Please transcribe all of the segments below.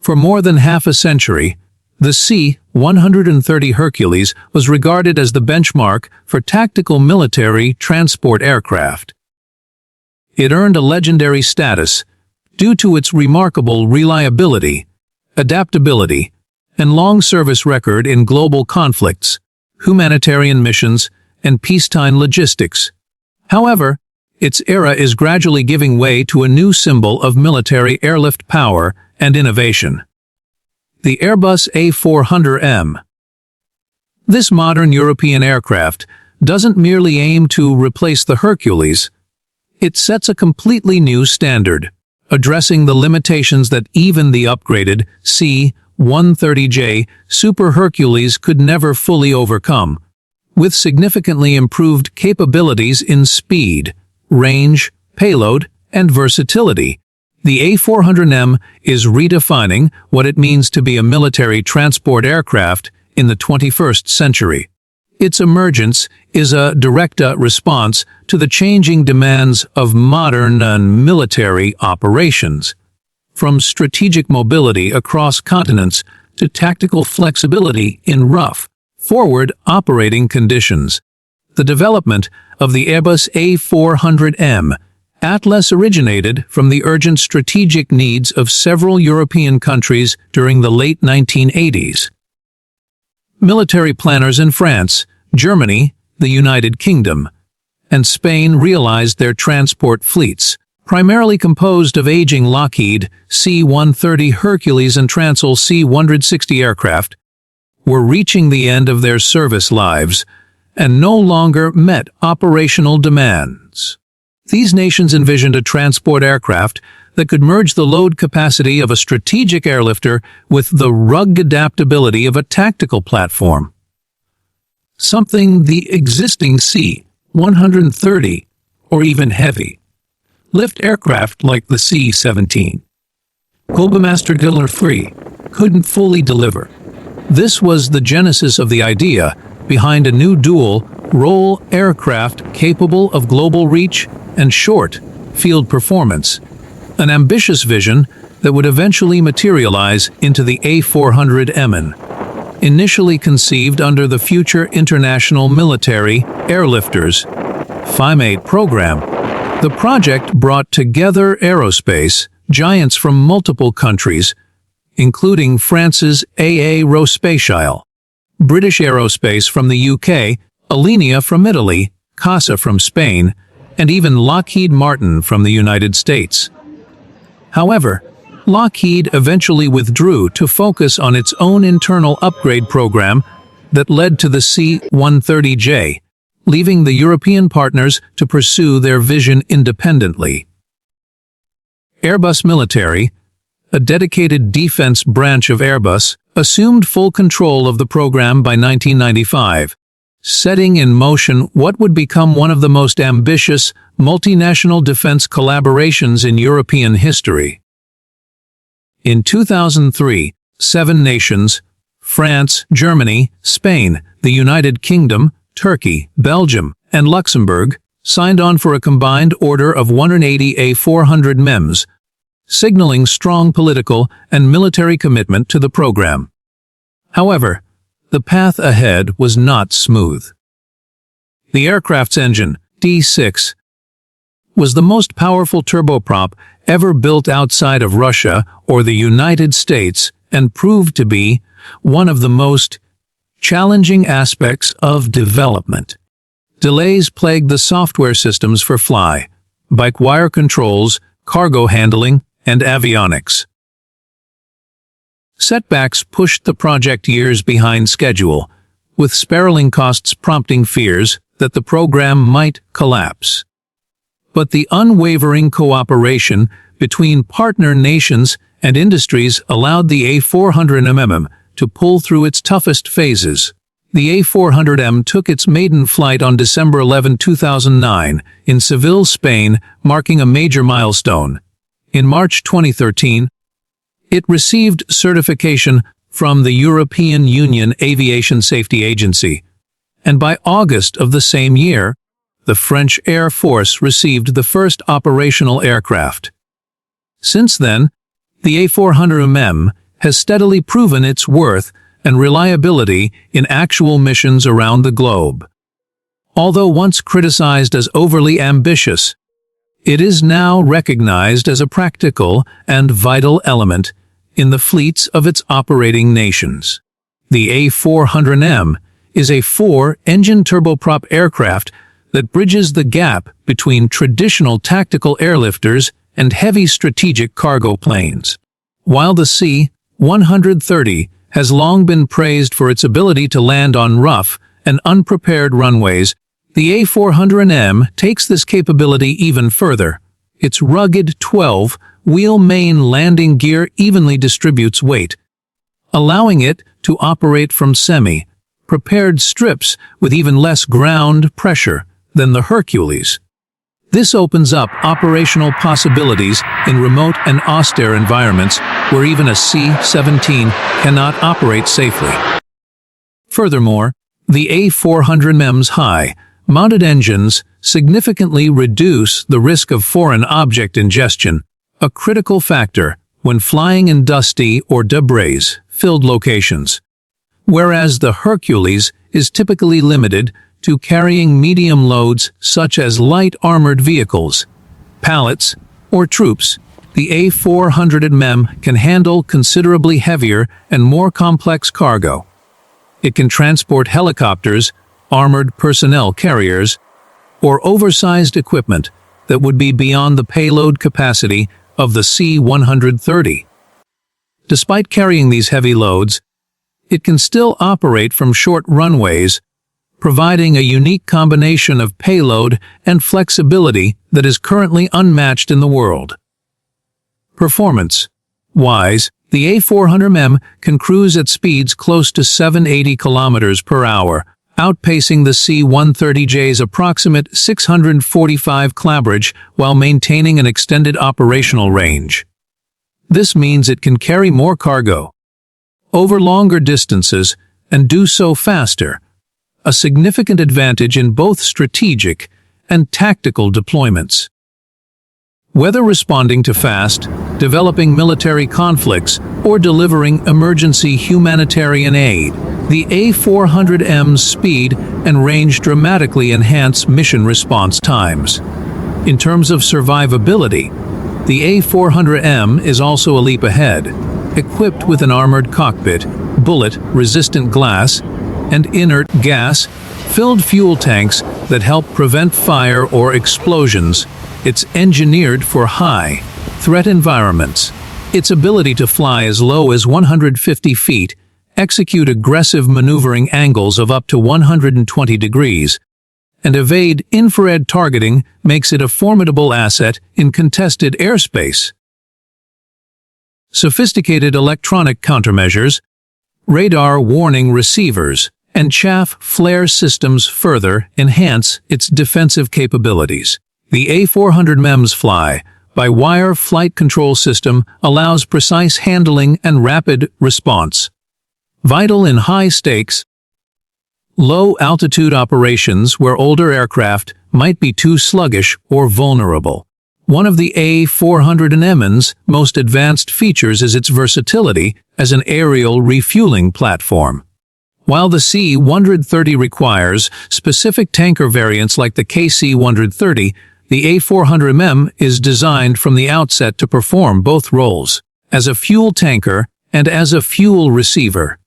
For more than half a century, the C-130 Hercules was regarded as the benchmark for tactical military transport aircraft. It earned a legendary status due to its remarkable reliability, adaptability, and long service record in global conflicts, humanitarian missions, and peacetime logistics. However, its era is gradually giving way to a new symbol of military airlift power and innovation: the Airbus A400M. This modern European aircraft doesn't merely aim to replace the Hercules. It sets a completely new standard, addressing the limitations that even the upgraded C-130J Super Hercules could never fully overcome. With significantly improved capabilities in speed, range, payload, and versatility, the A400M is redefining what it means to be a military transport aircraft in the 21st century. Its emergence is a direct response to the changing demands of modern military operations. From strategic mobility across continents to tactical flexibility in rough, forward operating conditions, the development of the Airbus A400M Atlas originated from the urgent strategic needs of several European countries during the late 1980s. Military planners in France, Germany, the United Kingdom, and Spain realized their transport fleets, primarily composed of aging Lockheed C-130 Hercules and Transil C-160 aircraft, were reaching the end of their service lives and no longer met operational demands. These nations envisioned a transport aircraft that could merge the load capacity of a strategic airlifter with the rugged adaptability of a tactical platform, something the existing C-130 or even heavy lift aircraft like the C-17 globalaviation couldn't fully deliver. This was the genesis of the idea behind a new dual-role aircraft capable of global reach and short field performance, an ambitious vision that would eventually materialize into the A400M. Initially conceived under the Future International Military Airlifters FIMATE program, the project brought together aerospace giants from multiple countries, including France's Aerospatiale, British Aerospace from the UK, Alenia from Italy, CASA from Spain, and even Lockheed Martin from the United States. However, Lockheed eventually withdrew to focus on its own internal upgrade program that led to the C-130J, leaving the European partners to pursue their vision independently. Airbus Military, a dedicated defense branch of Airbus, assumed full control of the program by 1995, setting in motion what would become one of the most ambitious multinational defense collaborations in European history. In 2003, 7 nations, France, Germany, Spain, the United Kingdom, Turkey, Belgium, and Luxembourg, signed on for a combined order of 180 A400Ms, signaling strong political and military commitment to the program. However, the path ahead was not smooth. The aircraft's engine, D6, was the most powerful turboprop ever built outside of Russia or the United States and proved to be one of the most challenging aspects of development. Delays plagued the software systems for fly-by-wire controls, cargo handling, and avionics. Setbacks pushed the project years behind schedule, with spiraling costs prompting fears that the program might collapse. But the unwavering cooperation between partner nations and industries allowed the A400M to pull through its toughest phases. The A400M took its maiden flight on December 11, 2009, in Seville, Spain, marking a major milestone. In March 2013, it received certification from the European Union Aviation Safety Agency, and by August of the same year, the French Air Force received the first operational aircraft. Since then, the A400M has steadily proven its worth and reliability in actual missions around the globe. Although once criticized as overly ambitious, it is now recognized as a practical and vital element in the fleets of its operating nations. The A400M is a 4-engine turboprop aircraft that bridges the gap between traditional tactical airlifters and heavy strategic cargo planes. While the C-130 has long been praised for its ability to land on rough and unprepared runways, the A400M takes this capability even further. Its rugged 12-wheel main landing gear evenly distributes weight, allowing it to operate from semi-prepared strips with even less ground pressure than the Hercules. This opens up operational possibilities in remote and austere environments where even a C-17 cannot operate safely. Furthermore, the A400M's high-mounted engines significantly reduce the risk of foreign object ingestion, a critical factor when flying in dusty or debris-filled locations. Whereas the Hercules is typically limited to carrying medium loads such as light armored vehicles, pallets, or troops, the A400M can handle considerably heavier and more complex cargo. It can transport helicopters, armored personnel carriers, or oversized equipment that would be beyond the payload capacity of the C-130. Despite carrying these heavy loads, it can still operate from short runways, providing a unique combination of payload and flexibility that is currently unmatched in the world. Performance-wise, the A400M can cruise at speeds close to 780 km per hour, outpacing the C-130J's approximate 645 km while maintaining an extended operational range. This means it can carry more cargo over longer distances and do so faster, a significant advantage in both strategic and tactical deployments. Whether responding to fast, developing military conflicts, or delivering emergency humanitarian aid, the A400M's speed and range dramatically enhance mission response times. In terms of survivability, the A400M is also a leap ahead, equipped with an armored cockpit, bullet-resistant glass, and inert gas-filled fuel tanks that help prevent fire or explosions. It's engineered for high-threat environments. Its ability to fly as low as 150 feet, execute aggressive maneuvering angles of up to 120 degrees, and evade infrared targeting makes it a formidable asset in contested airspace. Sophisticated electronic countermeasures, radar warning receivers, and chaff flare systems further enhance its defensive capabilities. The A400M's fly-by-wire flight control system allows precise handling and rapid response, vital in high-stakes, low-altitude operations where older aircraft might be too sluggish or vulnerable. One of the A400M's most advanced features is its versatility as an aerial refueling platform. While the C-130 requires specific tanker variants like the KC-130, the A400M is designed from the outset to perform both roles, as a fuel tanker and as a fuel receiver.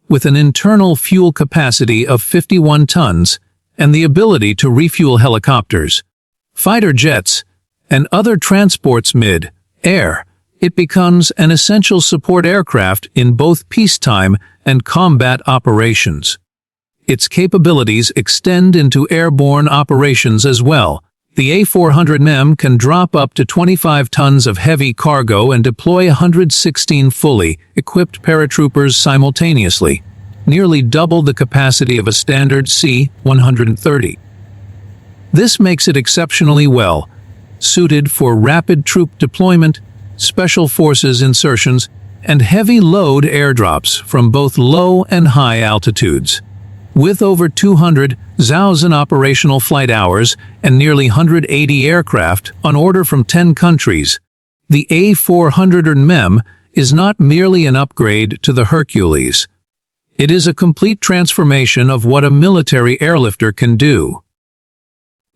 With an internal fuel capacity of 51 tons and the ability to refuel helicopters, fighter jets, and other transports mid-air, it becomes an essential support aircraft in both peacetime and combat operations. Its capabilities extend into airborne operations as well. The A400M can drop up to 25 tons of heavy cargo and deploy 116 fully equipped paratroopers simultaneously, nearly double the capacity of a standard C-130. This makes it exceptionally well suited for rapid troop deployment, special forces insertions, and heavy load airdrops from both low and high altitudes. With over 200,000 operational flight hours and nearly 180 aircraft on order from 10 countries, the A400M is not merely an upgrade to the Hercules. It is a complete transformation of what a military airlifter can do.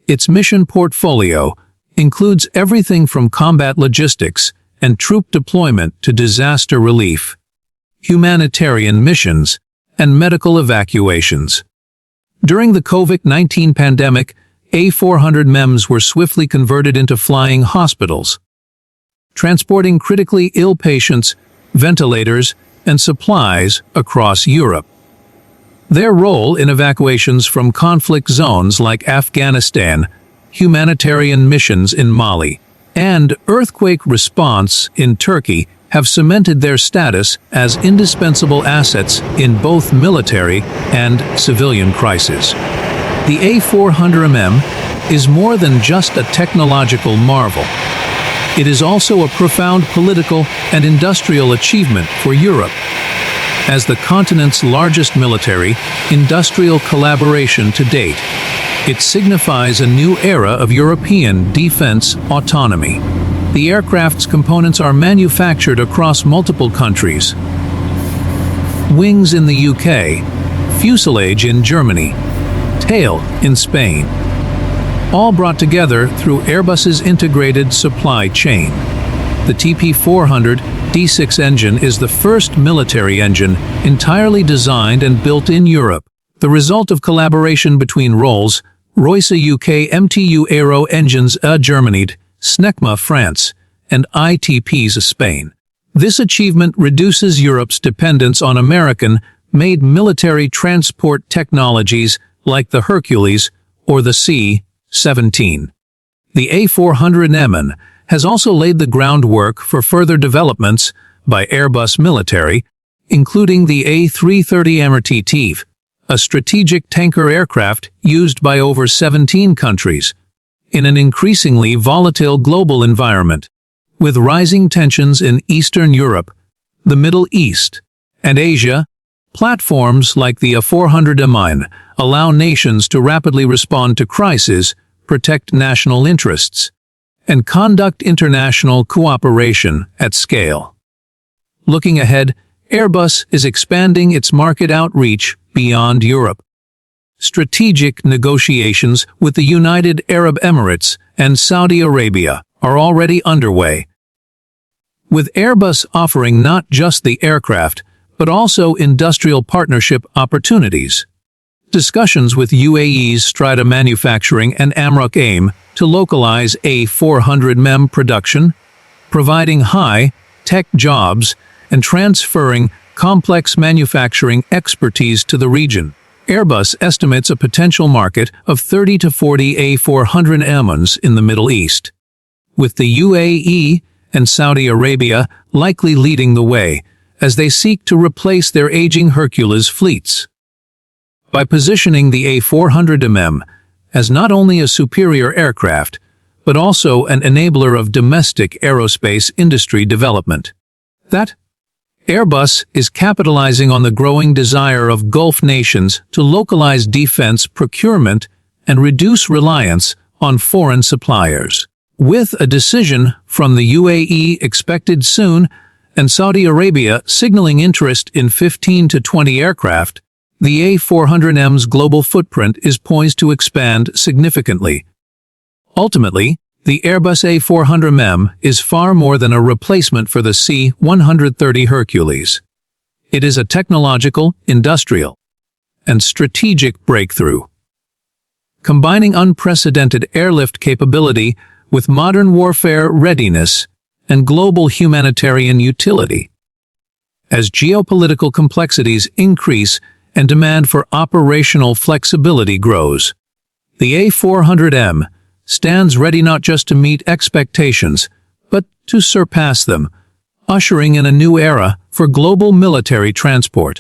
Its mission portfolio includes everything from combat logistics and troop deployment to disaster relief, humanitarian missions, and medical evacuations. During the COVID-19 pandemic, A400Ms were swiftly converted into flying hospitals, transporting critically ill patients, ventilators, and supplies across Europe. Their role in evacuations from conflict zones like Afghanistan, humanitarian missions in Mali, and earthquake response in Turkey have cemented their status as indispensable assets in both military and civilian crises. The A400M is more than just a technological marvel. It is also a profound political and industrial achievement for Europe. As the continent's largest military-industrial collaboration to date, it signifies a new era of European defense autonomy. The aircraft's components are manufactured across multiple countries. Wings in the UK, fuselage in Germany, tail in Spain. All brought together through Airbus's integrated supply chain. The TP400 D6 engine is the first military engine entirely designed and built in Europe, the result of collaboration between Rolls-Royce UK MTU Aero Engines Germany, Snecma France, and ITPs Spain. This achievement reduces Europe's dependence on American-made military transport technologies like the Hercules or the C-17. The A400M has also laid the groundwork for further developments by Airbus Military, including the A330 Hercules, a strategic tanker aircraft used by over 17 countries, in an increasingly volatile global environment. With rising tensions in Eastern Europe, the Middle East, and Asia, platforms like the A400M allow nations to rapidly respond to crises, protect national interests, and conduct international cooperation at scale. Looking ahead, Airbus is expanding its market outreach beyond Europe. Strategic negotiations with the United Arab Emirates and Saudi Arabia are already underway, with Airbus offering not just the aircraft, but also industrial partnership opportunities. Discussions with UAE's Strata Manufacturing and Amrock aim to localize A400M production, providing high-tech jobs and transferring complex manufacturing expertise to the region. Airbus estimates a potential market of 30 to 40 A400Ms in the Middle East, with the UAE and Saudi Arabia likely leading the way as they seek to replace their aging Hercules fleets. By positioning the A400M as not only a superior aircraft, but also an enabler of domestic aerospace industry development, that Airbus is capitalizing on the growing desire of Gulf nations to localize defense procurement and reduce reliance on foreign suppliers. With a decision from the UAE expected soon and Saudi Arabia signaling interest in 15 to 20 aircraft, the A400M's global footprint is poised to expand significantly. Ultimately, the Airbus A400M is far more than a replacement for the C-130 Hercules. It is a technological, industrial, and strategic breakthrough, combining unprecedented airlift capability with modern warfare readiness and global humanitarian utility. As geopolitical complexities increase and demand for operational flexibility grows, the A400M stands ready not just to meet expectations, but to surpass them, ushering in a new era for global military transport.